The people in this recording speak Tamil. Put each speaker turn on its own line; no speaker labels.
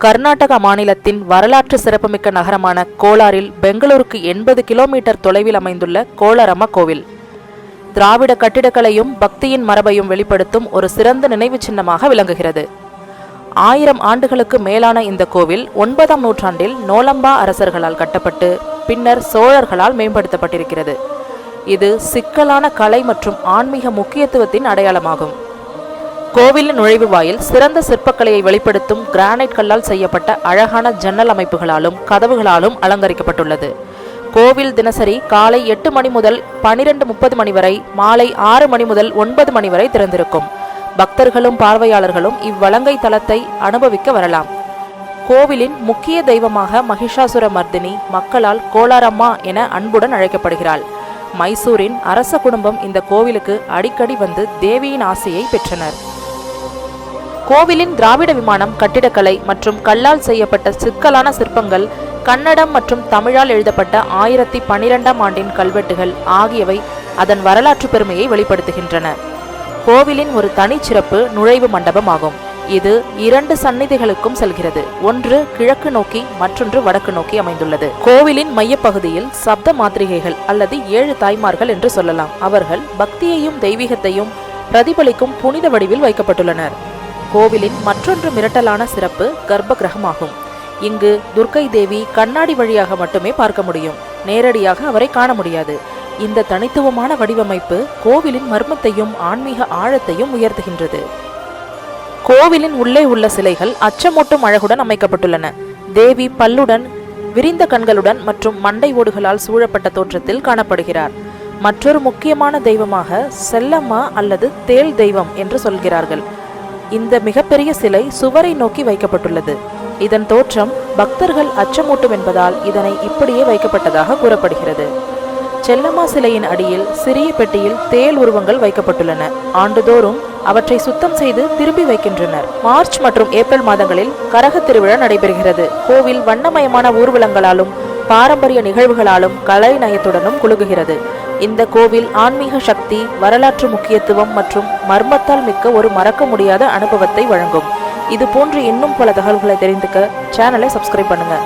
கர்நாடக மாநிலத்தின் வரலாற்று சிறப்புமிக்க நகரமான கோலாரில் பெங்களூருக்கு 80 கிலோமீட்டர் தொலைவில் அமைந்துள்ள கோலாரம்ம கோவில் திராவிட கட்டிடக்கலையும் பக்தியின் மரபையும் வெளிப்படுத்தும் ஒரு சிறந்த நினைவு சின்னமாக விளங்குகிறது. 1000 ஆண்டுகளுக்கு மேலான இந்த கோவில் 9ஆம் நூற்றாண்டில் நோலம்பா அரசர்களால் கட்டப்பட்டு பின்னர் சோழர்களால் மேம்படுத்தப்பட்டிருக்கிறது. இது சிக்கலான கலை மற்றும் ஆன்மீக முக்கியத்துவத்தின் அடையாளமாகும். கோவிலின் நுழைவு வாயில் சிறந்த சிற்பக்கலையை வெளிப்படுத்தும் கிரானைட் கல்லால் செய்யப்பட்ட அழகான ஜன்னல் அமைப்புகளாலும் கதவுகளாலும் அலங்கரிக்கப்பட்டுள்ளது. கோவில் தினசரி காலை 8 மணி முதல் 12:30 மணி வரை, மாலை 6 மணி முதல் 9 மணி வரை திறந்திருக்கும். பக்தர்களும் பார்வையாளர்களும் இவ்வலங்கை தலத்தை அனுபவிக்க வரலாம். கோவிலின் முக்கிய தெய்வமாக மகிஷாசுர மர்தினி மக்களால் கோலாரம்மா என அன்புடன் அழைக்கப்படுகிறாள். மைசூரின் அரச குடும்பம் இந்த கோவிலுக்கு அடிக்கடி வந்து தேவியின் ஆசையை பெற்றனர். கோவிலின் திராவிட விமானம், கட்டிடக்கலை மற்றும் கல்லால் செய்யப்பட்ட சிக்கலான சிற்பங்கள், கன்னடம் மற்றும் தமிழால் எழுதப்பட்ட 1012ஆம் ஆண்டின் கல்வெட்டுகள் ஆகியவை அதன் வரலாற்று பெருமையை வெளிப்படுத்துகின்றன. கோவிலின் ஒரு தனிச்சிறப்பு நுழைவு மண்டபம் ஆகும். இது 2 சந்நிதிகளுக்கும் செல்கிறது. ஒன்று கிழக்கு நோக்கி, மற்றொன்று வடக்கு நோக்கி அமைந்துள்ளது. கோவிலின் மையப்பகுதியில் சப்த மாத்திரிகைகள் அல்லது 7 தாய்மார்கள் என்று சொல்லலாம். அவர்கள் பக்தியையும் தெய்வீகத்தையும் பிரதிபலிக்கும் புனித வடிவில் வைக்கப்பட்டுள்ளனர். கோவிலின் மற்றொன்று மிரட்டலான சிறப்பு கர்ப்ப கிரகமாகும். இங்கு துர்க்கை தேவி கண்ணாடி வழியாக மட்டுமே பார்க்க முடியும். நேரடியாக அவரை காண முடியாது. இந்த தனித்துவமான வடிவமைப்பு கோவிலின் மர்மத்தையும் ஆன்மீக ஆழத்தையும் உயர்த்துகின்றது. கோவிலின் உள்ளே உள்ள சிலைகள் அச்சமூட்டும் அழகுடன் அமைக்கப்பட்டுள்ளன. தேவி பல்லுடன், விரிந்த கண்களுடன் மற்றும் மண்டை ஓடுகளால் சூழப்பட்ட தோற்றத்தில் காணப்படுகிறார். மற்றொரு முக்கியமான தெய்வமாக செல்லம்மா அல்லது தேல் தெய்வம் என்று சொல்கிறார்கள். இந்த மிகப்பெரிய சிலை சுவரை நோக்கி வைக்கப்பட்டுள்ளது. இதன் தோற்றம் பக்தர்கள் அச்சமூட்டும் என்பதால் இதனை இப்படியே வைக்கப்பட்டதாக கூறப்படுகிறது. செல்லம்மா சிலையின் அடியில் சிறிய பெட்டியில் தேல் உருவங்கள் வைக்கப்பட்டுள்ளன. ஆண்டுதோறும் அவற்றை சுத்தம் செய்து திருப்பி வைக்கின்றனர். மார்ச் மற்றும் ஏப்ரல் மாதங்களில் கரக திருவிழா நடைபெறுகிறது. கோவில் வண்ணமயமான ஊர்வலங்களாலும் பாரம்பரிய நிகழ்வுகளாலும் கலை நயத்துடனும் குலுகுகிறது. இந்த கோவில் ஆன்மீக சக்தி, வரலாற்று முக்கியத்துவம் மற்றும் மர்மத்தால் மிக்க ஒரு மறக்க முடியாத அனுபவத்தை வழங்கும். இது போன்று இன்னும் பல தகவல்களை தெரிந்துக்க சேனலை சப்ஸ்கிரைப் பண்ணுங்க.